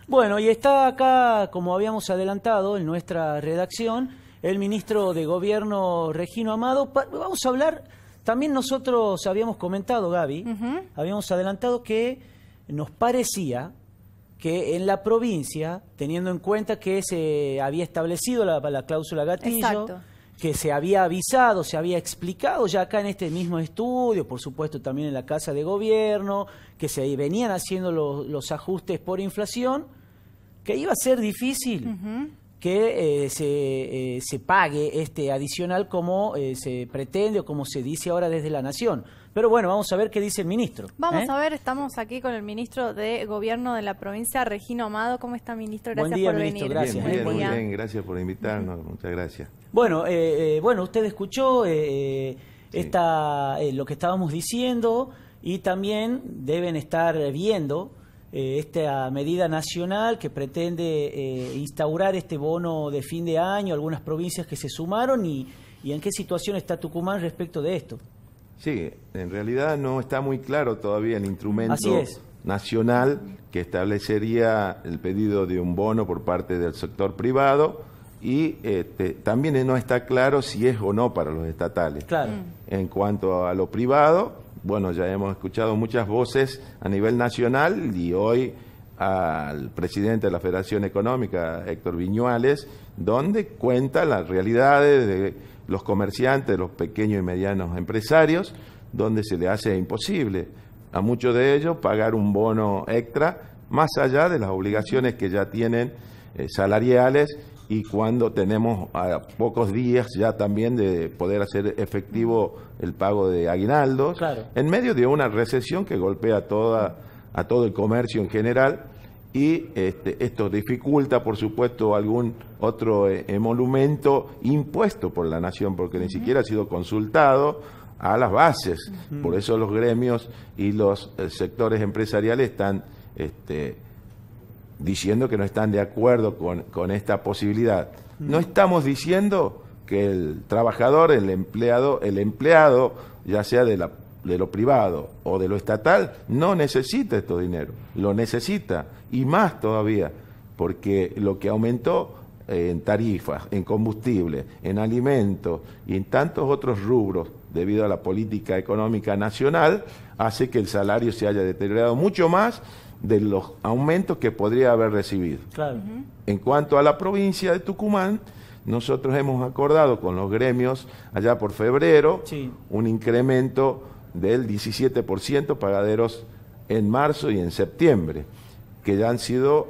Bueno, y está acá, como habíamos adelantado en nuestra redacción, el ministro de Gobierno, Regino Amado. Vamos a hablar, también nosotros habíamos comentado, Gaby, habíamos adelantado que nos parecía que en la provincia, teniendo en cuenta que se había establecido la cláusula gatillo, exacto, que se había avisado, se había explicado ya acá en este mismo estudio, por supuesto también en la Casa de Gobierno, que se venían haciendo los ajustes por inflación, que iba a ser difícil que se pague este adicional como se pretende o como se dice ahora desde la Nación. Pero bueno, vamos a ver qué dice el ministro. Vamos a ver, estamos aquí con el ministro de Gobierno de la provincia, Regino Amado. ¿Cómo está, ministro? Gracias Buen día, por ministro, venir. gracias. Muy bien, gracias por invitarnos, muchas gracias. Bueno, usted escuchó lo que estábamos diciendo y también deben estar viendo esta medida nacional que pretende instaurar este bono de fin de año, algunas provincias que se sumaron y en qué situación está Tucumán respecto de esto. Sí, en realidad no está muy claro todavía el instrumento nacional que establecería el pedido de un bono por parte del sector privado y también no está claro si es o no para los estatales. Claro. En cuanto a lo privado, bueno, ya hemos escuchado muchas voces a nivel nacional y hoy al presidente de la Federación Económica, Héctor Viñuales, donde cuenta las realidades de los comerciantes, los pequeños y medianos empresarios, donde se le hace imposible a muchos de ellos pagar un bono extra, más allá de las obligaciones que ya tienen salariales, y cuando tenemos a pocos días ya también de poder hacer efectivo el pago de aguinaldos, claro, en medio de una recesión que golpea a todo el comercio en general, y esto dificulta, por supuesto, algún otro emolumento impuesto por la Nación, porque ni siquiera ha sido consultado a las bases. Por eso los gremios y los sectores empresariales están diciendo que no están de acuerdo con esta posibilidad. No estamos diciendo que el trabajador, el empleado, ya sea de lo privado o de lo estatal, no necesita estos dinero, lo necesita, y más todavía, porque lo que aumentó en tarifas, en combustible, en alimentos y en tantos otros rubros debido a la política económica nacional, hace que el salario se haya deteriorado mucho más de los aumentos que podría haber recibido. Claro. En cuanto a la provincia de Tucumán, nosotros hemos acordado con los gremios allá por febrero un incremento del 17% pagaderos en marzo y en septiembre, que ya han sido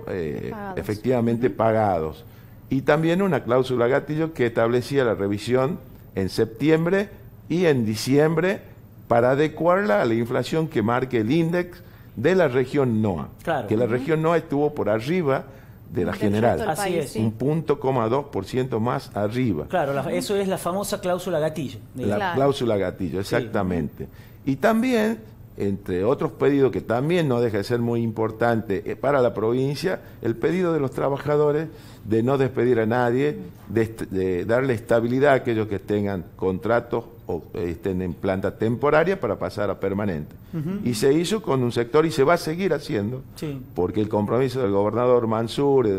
efectivamente pagados. Y también una cláusula gatillo que establecía la revisión en septiembre y en diciembre para adecuarla a la inflación que marque el índice de la región NOA, que la región NOA estuvo por arriba de la general, así es, un 0.2% más arriba. Claro, eso es la famosa cláusula gatillo. La cláusula gatillo, exactamente. Y también, entre otros pedidos que también no deja de ser muy importante para la provincia, el pedido de los trabajadores de no despedir a nadie, de darle estabilidad a aquellos que tengan contratos o estén en planta temporaria para pasar a permanente. Y se hizo con un sector y se va a seguir haciendo, porque el compromiso del gobernador Mansur y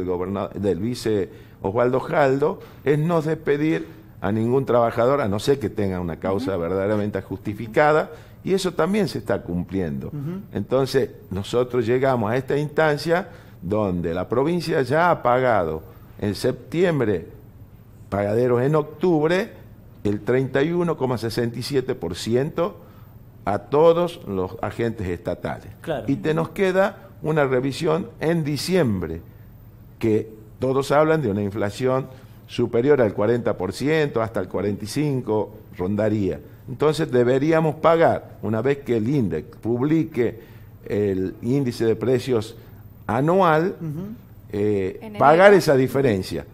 del vice Osvaldo Jaldo es no despedir a ningún trabajador, a no ser que tenga una causa verdaderamente justificada, y eso también se está cumpliendo. Entonces, nosotros llegamos a esta instancia donde la provincia ya ha pagado en septiembre, pagaderos en octubre, el 31,67% a todos los agentes estatales. Claro. Y nos queda una revisión en diciembre, que todos hablan de una inflación superior al 40%, hasta el 45% rondaría. Entonces deberíamos pagar, una vez que el INDEC publique el índice de precios anual, pagar esa diferencia.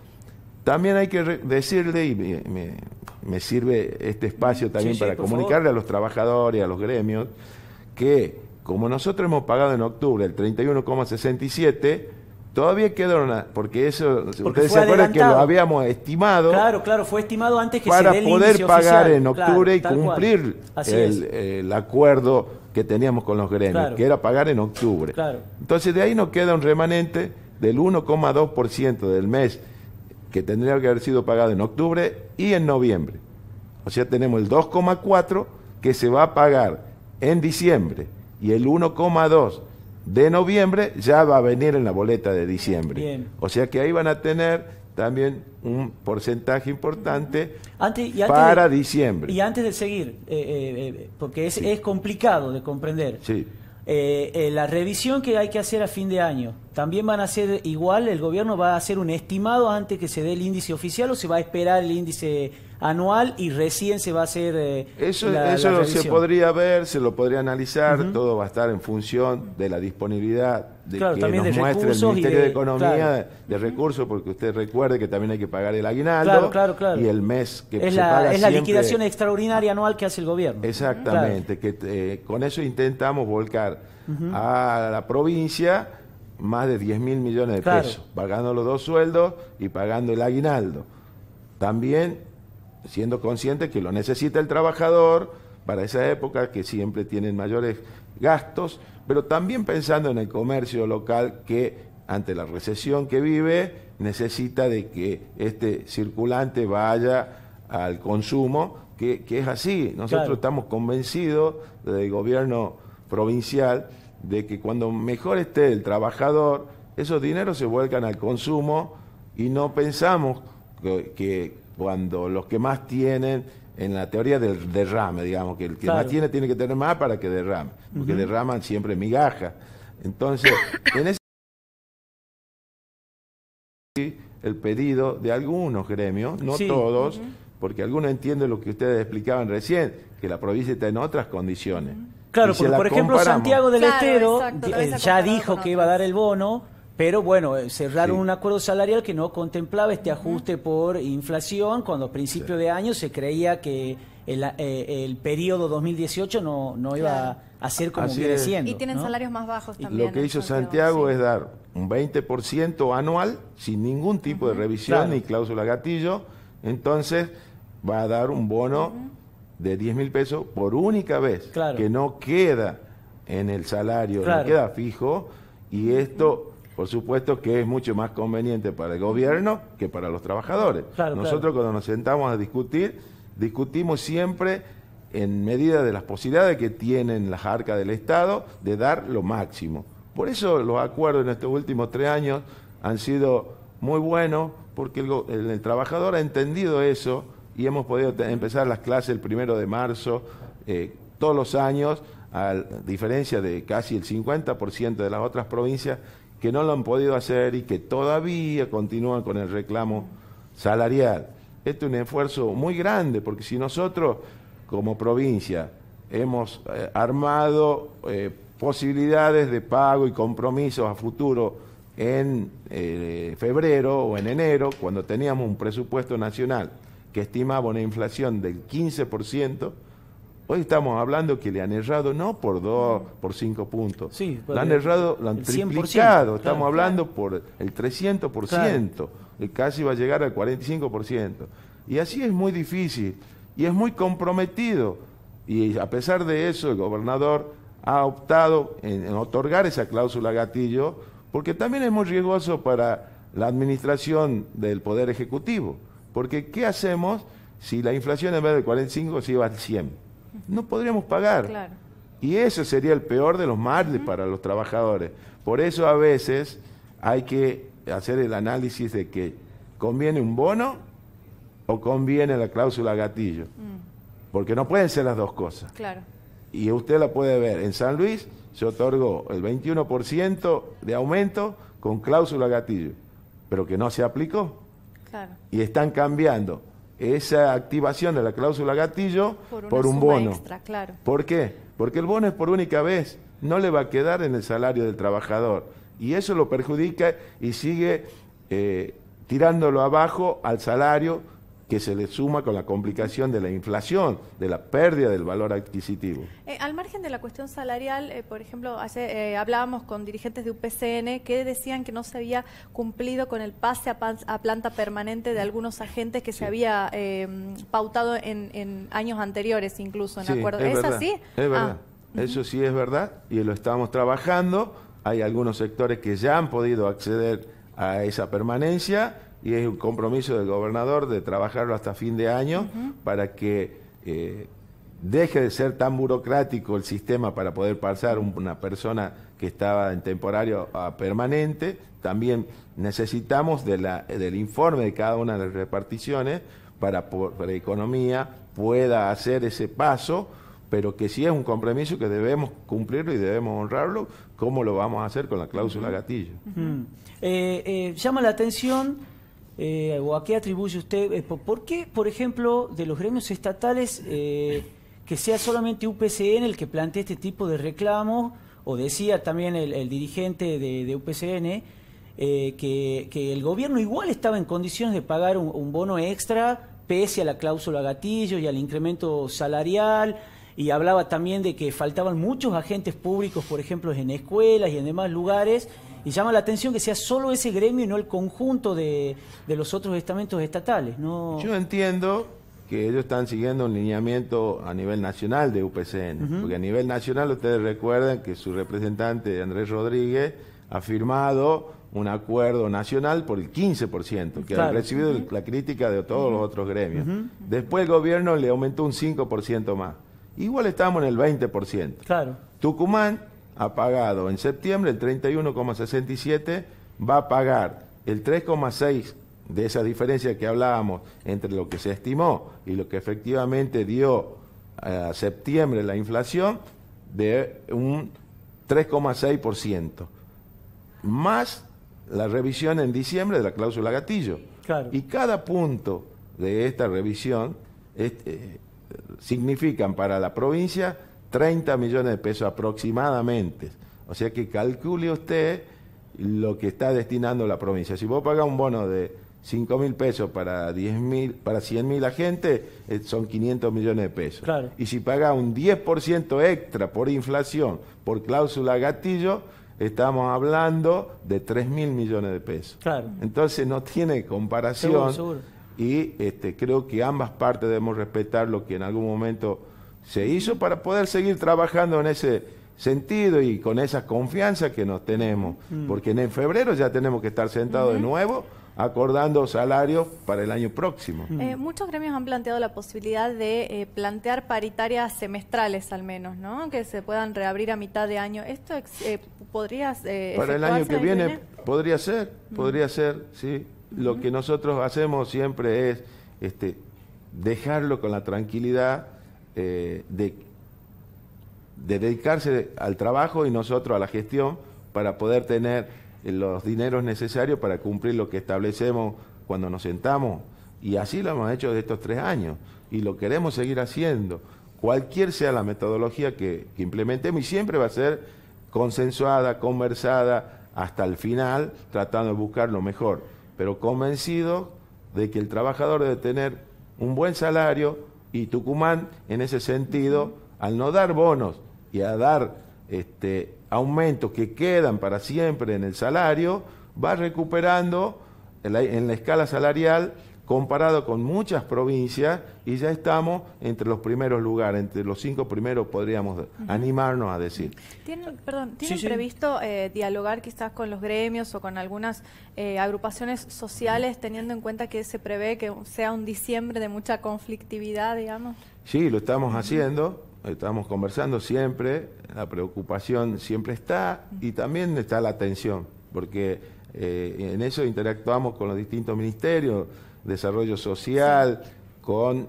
También hay que decirle, y me sirve este espacio también para comunicarle a los trabajadores, a los gremios, que como nosotros hemos pagado en octubre el 31,67%, todavía queda porque ustedes se acuerdan que lo habíamos estimado. Claro, fue estimado antes que para se dé el poder inicio pagar oficial. en octubre Claro, y cumplir el acuerdo que teníamos con los gremios, que era pagar en octubre. Claro. Entonces de ahí nos queda un remanente del 1,2% del mes que tendría que haber sido pagado en octubre y en noviembre. O sea, tenemos el 2,4% que se va a pagar en diciembre y el 1,2% de noviembre ya va a venir en la boleta de diciembre. Bien. O sea que ahí van a tener también un porcentaje importante para diciembre. Y antes de seguir, porque es complicado de comprender. Sí. La revisión que hay que hacer a fin de año, ¿también van a hacer igual? ¿El gobierno va a hacer un estimado antes que se dé el índice oficial o se va a esperar el índice anual y recién se va a hacer eso la se revisión? podría ver, se lo podría analizar, todo va a estar en función de la disponibilidad de claro, que también nos de muestre el recursos Ministerio y de Economía, claro, de recursos, porque usted recuerde que también hay que pagar el aguinaldo claro. y el mes que es se paga es la siempre. liquidación extraordinaria anual que hace el gobierno. Exactamente, que con eso intentamos volcar a la provincia más de 10.000 millones de pesos, pagando los 2 sueldos y pagando el aguinaldo. También siendo consciente que lo necesita el trabajador para esa época, que siempre tienen mayores gastos, pero también pensando en el comercio local que ante la recesión que vive necesita de que este circulante vaya al consumo, que es así. Nosotros estamos convencidos del gobierno provincial de que cuando mejor esté el trabajador, esos dineros se vuelcan al consumo y no pensamos que cuando los que más tienen, en la teoría del derrame, digamos, que el que más tiene que tener más para que derrame, porque derraman siempre migajas. Entonces, en ese el pedido de algunos gremios, no todos, porque algunos entienden lo que ustedes explicaban recién, que la provincia está en otras condiciones. Claro, porque por ejemplo Santiago del Estero ya dijo que iba a dar el bono, pero bueno, cerraron un acuerdo salarial que no contemplaba este ajuste por inflación, cuando a principio de año se creía que el periodo 2018 no iba a ser como viene siendo. Y tienen salarios más bajos también. Lo que hizo Santiago es dar un 20% anual, sin ningún tipo de revisión ni cláusula gatillo, entonces va a dar un bono de 10.000 pesos por única vez, que no queda en el salario, no queda fijo, y esto, por supuesto, que es mucho más conveniente para el gobierno que para los trabajadores. Nosotros cuando nos sentamos a discutir, discutimos siempre en medida de las posibilidades que tienen las arcas del Estado de dar lo máximo. Por eso los acuerdos en estos últimos 3 años han sido muy buenos, porque el trabajador ha entendido eso y hemos podido empezar las clases el 1 de marzo todos los años, a diferencia de casi el 50% de las otras provincias que no lo han podido hacer y que todavía continúan con el reclamo salarial. Este es un esfuerzo muy grande, porque si nosotros como provincia hemos armado posibilidades de pago y compromisos a futuro en febrero o en enero, cuando teníamos un presupuesto nacional que estimaba una inflación del 15%, hoy estamos hablando que le han errado no por 2, por 5 puntos, le han errado, lo han triplicado, estamos hablando por el 300%, que casi va a llegar al 45%. Y así es muy difícil y es muy comprometido, y a pesar de eso el gobernador ha optado en otorgar esa cláusula gatillo, porque también es muy riesgoso para la administración del Poder Ejecutivo, porque ¿qué hacemos si la inflación en vez del 45 se iba al 100? No podríamos pagar. Y ese sería el peor de los males para los trabajadores. Por eso a veces hay que hacer el análisis de que conviene un bono o conviene la cláusula gatillo, porque no pueden ser las dos cosas. Y usted la puede ver, en San Luis se otorgó el 21% de aumento con cláusula gatillo, pero que no se aplicó. Y están cambiando esa activación de la cláusula gatillo por un bono. Extra, ¿Por qué? Porque el bono es por única vez, no le va a quedar en el salario del trabajador, y eso lo perjudica y sigue tirándolo abajo al salario, que se le suma con la complicación de la inflación, de la pérdida del valor adquisitivo. Al margen de la cuestión salarial, por ejemplo, hablábamos con dirigentes de UPCN que decían que no se había cumplido con el pase a planta permanente de algunos agentes que se había pautado en años anteriores, incluso en acuerdo. ¿Es así? Es verdad. Eso sí es verdad, y lo estamos trabajando. hay algunos sectores que ya han podido acceder a esa permanencia y es un compromiso del gobernador de trabajarlo hasta fin de año para que deje de ser tan burocrático el sistema para poder pasar una persona que estaba en temporario a permanente. También necesitamos del informe de cada una de las reparticiones para Economía pueda hacer ese paso, pero que sí es un compromiso que debemos cumplirlo y debemos honrarlo. ¿Cómo lo vamos a hacer con la cláusula gatillo? Llama la atención, o a qué atribuye usted, ¿por qué, por ejemplo, de los gremios estatales, que sea solamente UPCN el que plantee este tipo de reclamos, o decía también el dirigente de UPCN, que el gobierno igual estaba en condiciones de pagar un bono extra pese a la cláusula gatillo y al incremento salarial, y hablaba también de que faltaban muchos agentes públicos, por ejemplo, en escuelas y en demás lugares, y llama la atención que sea solo ese gremio y no el conjunto de los otros estamentos estatales, ¿no? Yo entiendo que ellos están siguiendo un lineamiento a nivel nacional de UPCN, porque a nivel nacional ustedes recuerdan que su representante Andrés Rodríguez ha firmado un acuerdo nacional por el 15%, que ha recibido la crítica de todos los otros gremios. Después el gobierno le aumentó un 5% más. Igual estamos en el 20%. Claro. Tucumán ha pagado en septiembre el 31,67%, va a pagar el 3,6% de esa diferencia que hablábamos entre lo que se estimó y lo que efectivamente dio a septiembre la inflación, de un 3,6%, más la revisión en diciembre de la cláusula gatillo. Claro. Y cada punto de esta revisión significan para la provincia 30 millones de pesos aproximadamente. O sea que calcule usted lo que está destinando la provincia. Si vos pagás un bono de 5.000 pesos para 100.000 agentes, son 500 millones de pesos. Claro. Y si pagás un 10% extra por inflación, por cláusula gatillo, estamos hablando de 3.000 millones de pesos. Claro. Entonces no tiene comparación. Seguro. Y creo que ambas partes debemos respetar lo que en algún momento se hizo para poder seguir trabajando en ese sentido y con esa confianza que nos tenemos. Porque en febrero ya tenemos que estar sentados de nuevo acordando salarios para el año próximo. Muchos gremios han planteado la posibilidad de plantear paritarias semestrales al menos, ¿no? Que se puedan reabrir a mitad de año. ¿Esto podría para el año que viene? Podría ser, sí. Lo que nosotros hacemos siempre es dejarlo con la tranquilidad de dedicarse al trabajo y nosotros a la gestión para poder tener los dineros necesarios para cumplir lo que establecemos cuando nos sentamos. Y así lo hemos hecho de estos 3 años y lo queremos seguir haciendo. Cualquier sea la metodología que implementemos, y siempre va a ser consensuada, conversada hasta el final, tratando de buscar lo mejor, pero convencido de que el trabajador debe tener un buen salario, y Tucumán en ese sentido, al no dar bonos y a dar aumentos que quedan para siempre en el salario, va recuperando en la escala salarial comparado con muchas provincias, y ya estamos entre los primeros lugares, entre los 5 primeros podríamos animarnos a decir. ¿Tienen previsto dialogar quizás con los gremios o con algunas agrupaciones sociales, teniendo en cuenta que se prevé que sea un diciembre de mucha conflictividad, digamos? Sí, lo estamos haciendo, estamos conversando siempre, la preocupación siempre está, y también está la atención, porque en eso interactuamos con los distintos ministerios, desarrollo social, con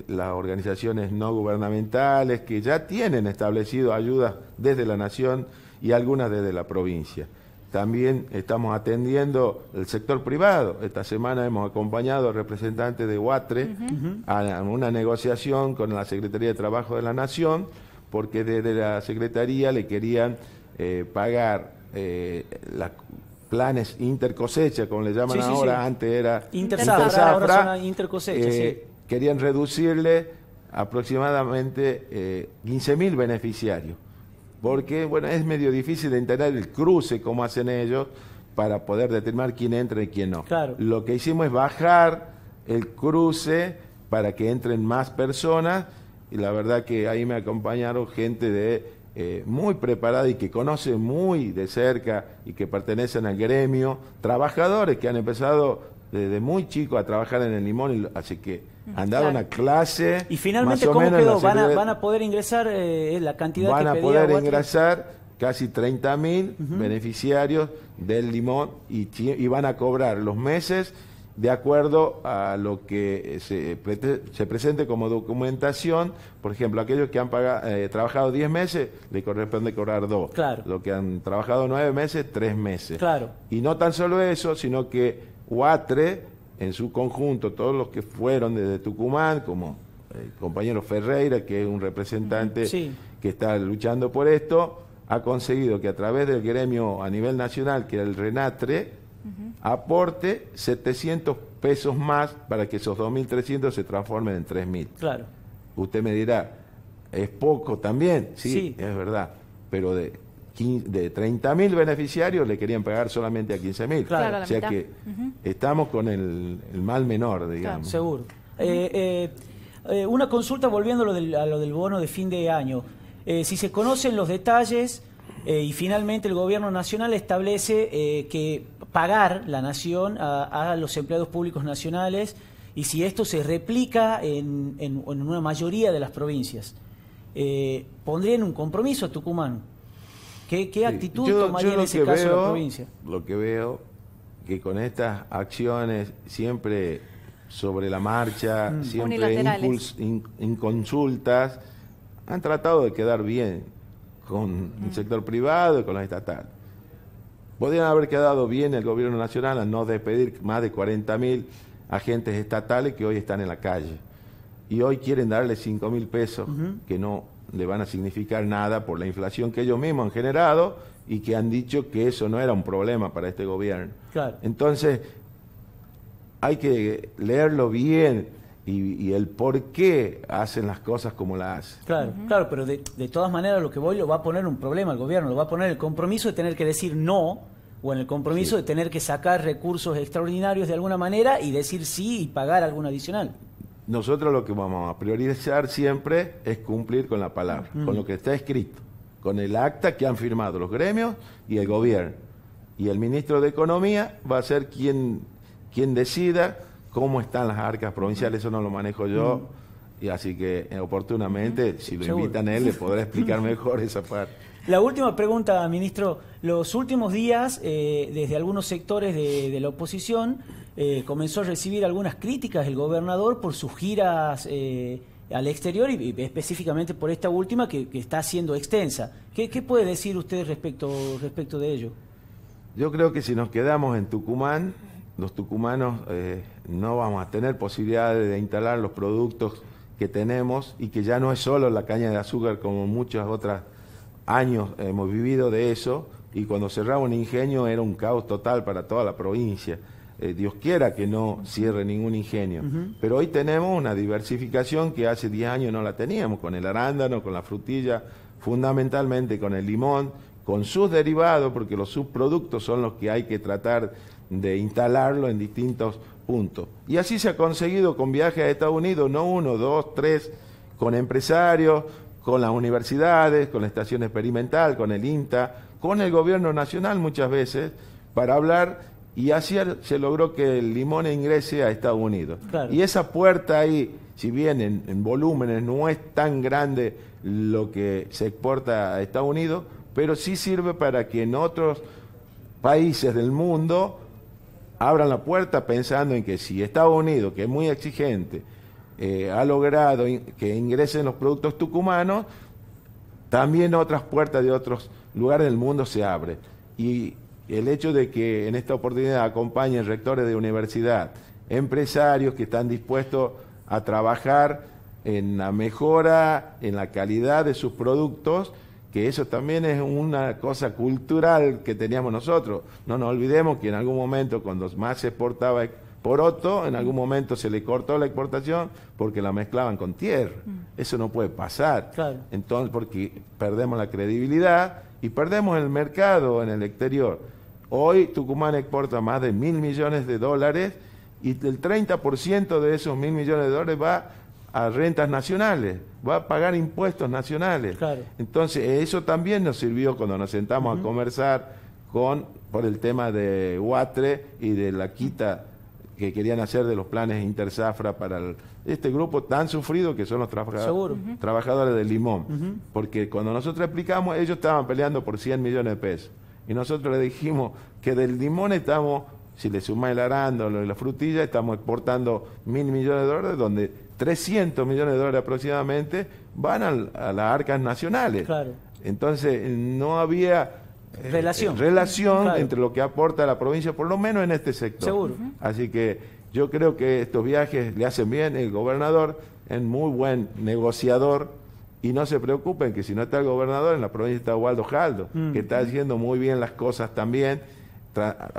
las organizaciones no gubernamentales que ya tienen establecido ayudas desde la nación y algunas desde la provincia. También estamos atendiendo el sector privado. Esta semana hemos acompañado al representante de UATRE a una negociación con la Secretaría de Trabajo de la Nación, porque desde la Secretaría le querían pagar las planes intercosecha, como le llaman ahora, antes era Interzafra, ahora son intercosecha. Querían reducirle aproximadamente 15.000 beneficiarios, porque bueno, es medio difícil de entender el cruce, como hacen ellos, para poder determinar quién entra y quién no. Claro. Lo que hicimos es bajar el cruce para que entren más personas, y la verdad que ahí me acompañaron gente de muy preparada y que conoce muy de cerca y que pertenecen al gremio, trabajadores que han empezado desde muy chicos a trabajar en el limón, así que han dado una clase. Y finalmente, más o ¿cómo menos quedó? ¿Van a poder ingresar la cantidad van que a pedía poder Guatri? ingresar casi 30.000 beneficiarios del limón y van a cobrar los meses de acuerdo a lo que se presente como documentación. Por ejemplo, aquellos que han trabajado 10 meses, le corresponde cobrar 2. Claro. Los que han trabajado 9 meses, 3 meses. Claro. Y no tan solo eso, sino que UATRE, en su conjunto, todos los que fueron desde Tucumán, como el compañero Ferreira, que es un representante que está luchando por esto, ha conseguido que a través del gremio a nivel nacional, que es el RENATRE, aporte 700 pesos más para que esos 2.300 se transformen en 3.000. Claro. Usted me dirá, ¿es poco también? Sí, es verdad, pero de 30.000 beneficiarios le querían pagar solamente a 15.000. Claro, o sea que estamos con el mal menor, digamos. Seguro. Una consulta volviendo a lo del bono de fin de año. Si se conocen los detalles y finalmente el gobierno nacional establece que pagar la nación a los empleados públicos nacionales, y si esto se replica en una mayoría de las provincias, ¿pondrían un compromiso a Tucumán? ¿Qué actitud tomaría en ese caso la provincia? Lo que veo que con estas acciones siempre sobre la marcha, siempre inconsultas, han tratado de quedar bien con el sector privado y con los estatales. Podrían haber quedado bien el gobierno nacional al no despedir más de 40.000 agentes estatales que hoy están en la calle. Y hoy quieren darle 5.000 pesos que no le van a significar nada por la inflación que ellos mismos han generado y que han dicho que eso no era un problema para este gobierno. Claro. Entonces, hay que leerlo bien y el por qué hacen las cosas como las hacen. Claro, claro, pero de todas maneras lo que voy lo va a poner un problema al gobierno, lo va a poner el compromiso de tener que decir no, o en el compromiso de tener que sacar recursos extraordinarios de alguna manera y decir sí y pagar algún adicional. Nosotros lo que vamos a priorizar siempre es cumplir con la palabra, con lo que está escrito, con el acta que han firmado los gremios y el gobierno. Y el ministro de Economía va a ser quien decida cómo están las arcas provinciales, eso no lo manejo yo, y así que oportunamente, si lo invitan a él, le podrá explicar mejor esa parte. La última pregunta, ministro. Los últimos días, desde algunos sectores de la oposición, comenzó a recibir algunas críticas del gobernador por sus giras al exterior y específicamente por esta última que está siendo extensa. ¿Qué puede decir usted respecto de ello? Yo creo que si nos quedamos en Tucumán, los tucumanos no vamos a tener posibilidades de instalar los productos que tenemos y que ya no es solo la caña de azúcar como muchos otros años hemos vivido de eso, y cuando cerraba un ingenio era un caos total para toda la provincia. Dios quiera que no cierre ningún ingenio, pero hoy tenemos una diversificación que hace 10 años no la teníamos, con el arándano, con la frutilla, fundamentalmente con el limón, con sus derivados, porque los subproductos son los que hay que tratar de instalarlo en distintos puntos. Y así se ha conseguido con viajes a Estados Unidos, no 1, 2, 3, con empresarios, con las universidades, con la estación experimental, con el INTA, con el gobierno nacional muchas veces, para hablar, y así se logró que el limón ingrese a Estados Unidos. Claro. Y esa puerta ahí, si bien en volúmenes no es tan grande lo que se exporta a Estados Unidos, pero sí sirve para que en otros países del mundo abran la puerta pensando en que si Estados Unidos, que es muy exigente, ha logrado que ingresen los productos tucumanos, también otras puertas de otros lugares del mundo se abren. Y el hecho de que en esta oportunidad acompañen rectores de universidad, empresarios que están dispuestos a trabajar en la mejora, en la calidad de sus productos, que eso también es una cosa cultural que teníamos nosotros. No nos olvidemos que en algún momento, cuando más se exportaba poroto, en algún momento se le cortó la exportación porque la mezclaban con tierra. Eso no puede pasar. Claro. Entonces, porque perdemos la credibilidad y perdemos el mercado en el exterior. Hoy Tucumán exporta más de $1.000 millones y el 30% de esos $1.000 millones va a rentas nacionales, va a pagar impuestos nacionales. Claro. Entonces, eso también nos sirvió cuando nos sentamos a conversar por el tema de Huatre y de la quita que querían hacer de los planes interzafra para este grupo tan sufrido que son los trabajadores del limón. Porque cuando nosotros explicamos, ellos estaban peleando por 100 millones de pesos. Y nosotros le dijimos que del limón estamos, si le sumás el arándano y la frutilla, estamos exportando 1.000 millones de dólares, donde 300 millones de dólares aproximadamente van a las arcas nacionales. Claro. Entonces, no había relación claro, entre lo que aporta la provincia, por lo menos en este sector. Seguro. Así que yo creo que estos viajes le hacen bien. El gobernador es muy buen negociador, y no se preocupen que si no está el gobernador, en la provincia está Waldo Jaldo, que está haciendo muy bien las cosas también,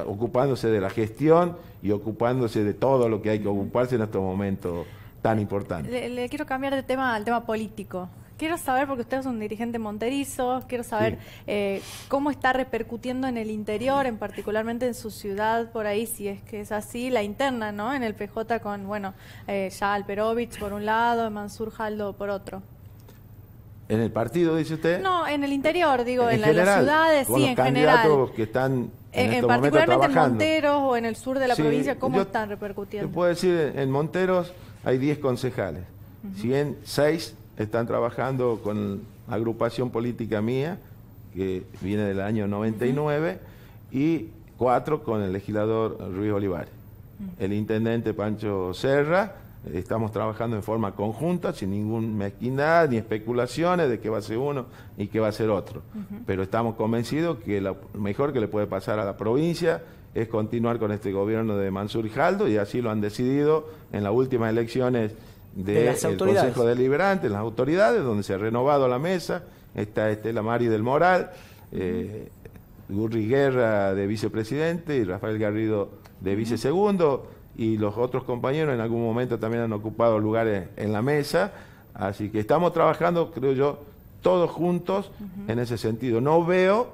ocupándose de la gestión y ocupándose de todo lo que hay que ocuparse en estos momentos tan importantes. Le quiero cambiar de tema al tema político. Quiero saber, porque usted es un dirigente monterizo, quiero saber cómo está repercutiendo en el interior, particularmente en su ciudad, por ahí, si es que es así, la interna, ¿no? En el PJ con, ya Alperovich por un lado, Mansur Jaldo por otro. ¿En el partido, dice usted? No, en el interior, digo, en general, las ciudades, con sí, los en candidatos general. que están en particularmente en trabajando. Monteros o en el sur de la provincia, ¿cómo están Te repercutiendo? puedo decir, en Monteros hay 10 concejales. 6 están trabajando con la agrupación política mía, que viene del año 99, y 4 con el legislador Ruiz Olivares. El intendente Pancho Serra, estamos trabajando en forma conjunta, sin ninguna mezquindad ni especulaciones de qué va a ser uno y qué va a ser otro. Pero estamos convencidos que lo mejor que le puede pasar a la provincia es continuar con este gobierno de Mansur Jaldo, y así lo han decidido en las últimas elecciones del Consejo Deliberante, en las autoridades, donde se ha renovado la mesa. Está Estela Mari del Moral, Gurri Guerra de vicepresidente y Rafael Garrido de vicesegundo, y los otros compañeros en algún momento también han ocupado lugares en la mesa. Así que estamos trabajando, creo yo, todos juntos en ese sentido. No veo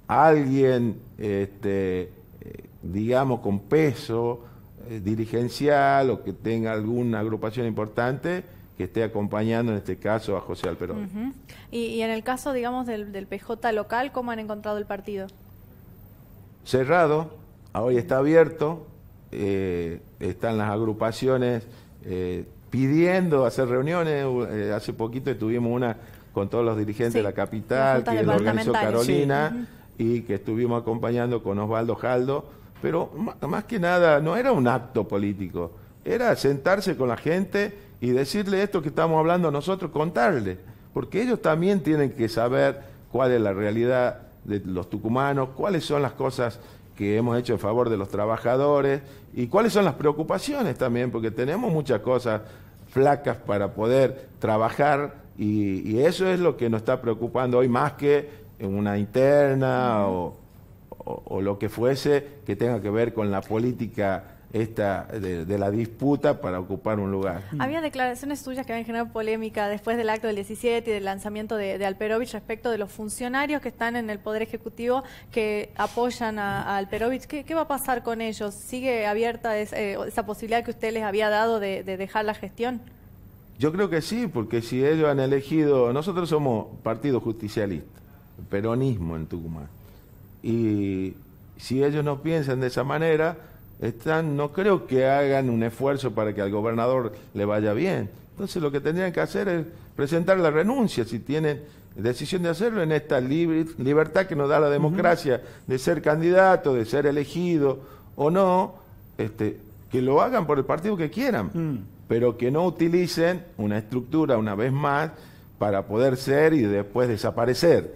a alguien, digamos, con peso dirigencial o que tenga alguna agrupación importante que esté acompañando en este caso a José Alperovich. Y en el caso, digamos, del PJ local, ¿cómo han encontrado el partido? Cerrado, hoy está abierto, están las agrupaciones pidiendo hacer reuniones. Hace poquito tuvimos una con todos los dirigentes de la capital, que lo organizó Carolina, y que estuvimos acompañando con Osvaldo Jaldo. Pero más que nada, no era un acto político, era sentarse con la gente y decirle esto que estamos hablando nosotros, contarle, porque ellos también tienen que saber cuál es la realidad de los tucumanos, cuáles son las cosas que hemos hecho en favor de los trabajadores y cuáles son las preocupaciones también, porque tenemos muchas cosas flacas para poder trabajar, y eso es lo que nos está preocupando hoy más que en una interna o lo que fuese que tenga que ver con la política de la disputa para ocupar un lugar. Había declaraciones suyas que habían generado polémica después del acto del 17 y del lanzamiento de Alperovich respecto de los funcionarios que están en el Poder Ejecutivo que apoyan a Alperovich. ¿Qué va a pasar con ellos? ¿Sigue abierta esa posibilidad que usted les había dado de dejar la gestión? Yo creo que sí, porque si ellos han elegido... Nosotros somos partido justicialista, peronismo en Tucumán. Y si ellos no piensan de esa manera, no creo que hagan un esfuerzo para que al gobernador le vaya bien. Entonces lo que tendrían que hacer es presentar la renuncia, si tienen decisión de hacerlo, en esta libertad que nos da la democracia de ser candidato, de ser elegido o no, que lo hagan por el partido que quieran, pero que no utilicen una estructura una vez más para poder ser y después desaparecer,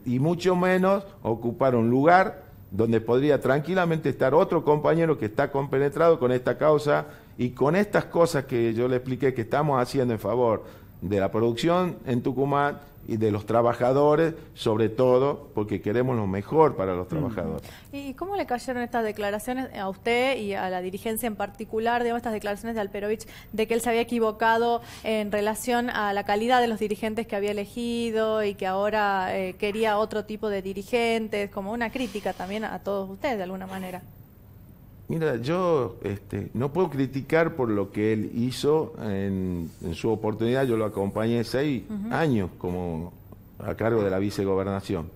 y mucho menos ocupar un lugar donde podría tranquilamente estar otro compañero que está compenetrado con esta causa y con estas cosas que yo le expliqué que estamos haciendo en favor de la producción en Tucumán y de los trabajadores, sobre todo porque queremos lo mejor para los trabajadores. ¿Y cómo le cayeron estas declaraciones a usted y a la dirigencia en particular, digamos, estas declaraciones de Alperovich de que él se había equivocado en relación a la calidad de los dirigentes que había elegido y que ahora quería otro tipo de dirigentes, como una crítica también a todos ustedes de alguna manera? Mira, yo no puedo criticar por lo que él hizo en su oportunidad. Yo lo acompañé 6 años como a cargo de la vicegobernación.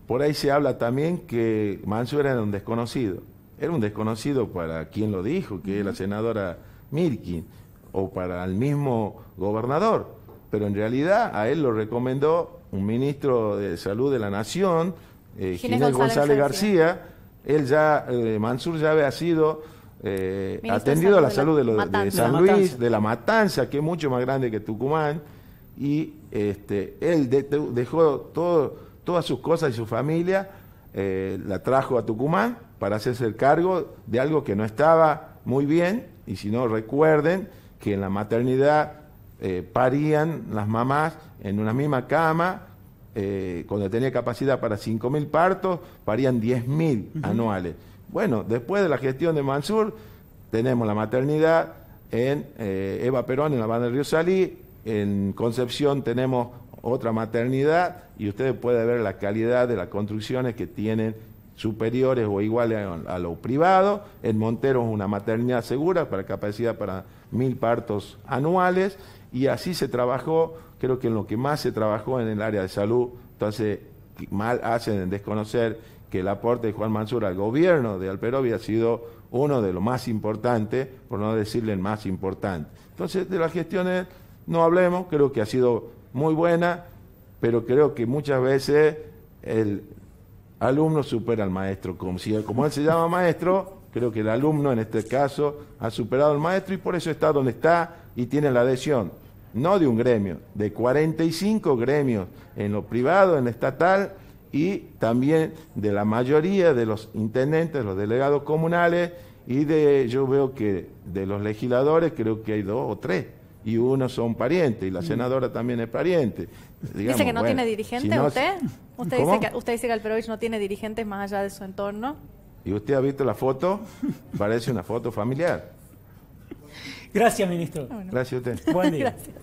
Por ahí se habla también que Mansur era un desconocido. Era un desconocido para quien lo dijo, que es la senadora Mirkin, o para el mismo gobernador. Pero en realidad a él lo recomendó un ministro de Salud de la Nación, Ginés González García. Él ya, Mansur ya había sido atendido a la salud de San Luis, de La Matanza, que es mucho más grande que Tucumán, y él dejó todas sus cosas y su familia, la trajo a Tucumán para hacerse el cargo de algo que no estaba muy bien, y si no recuerden que en la maternidad parían las mamás en una misma cama. Cuando tenía capacidad para 5.000 partos, parían 10.000 anuales. Bueno, después de la gestión de Mansur, tenemos la maternidad en Eva Perón, en la banda del Río Salí, en Concepción tenemos otra maternidad, y ustedes pueden ver la calidad de las construcciones que tienen superiores o iguales a lo privado. En Montero es una maternidad segura, para capacidad para 1.000 partos anuales, y así se trabajó. Creo que en lo que más se trabajó en el área de salud. Entonces, mal hacen en desconocer que el aporte de Juan Mansur al gobierno de Alperovia ha sido uno de los más importantes, por no decirle el más importante. Entonces, de las gestiones no hablemos, creo que ha sido muy buena, pero creo que muchas veces el alumno supera al maestro. Como él se llama maestro, creo que el alumno en este caso ha superado al maestro, y por eso está donde está y tiene la adhesión. No de un gremio, de 45 gremios en lo privado, en lo estatal, y también de la mayoría de los intendentes, los delegados comunales, y yo veo que de los legisladores creo que hay 2 o 3, y uno son parientes, y la senadora también es pariente. Digamos, ¿Dice que no tiene dirigentes usted? ¿Usted dice que Alperovich no tiene dirigentes más allá de su entorno? ¿Y usted ha visto la foto? Parece una foto familiar. Gracias, ministro. Gracias a usted. Buen día. Gracias.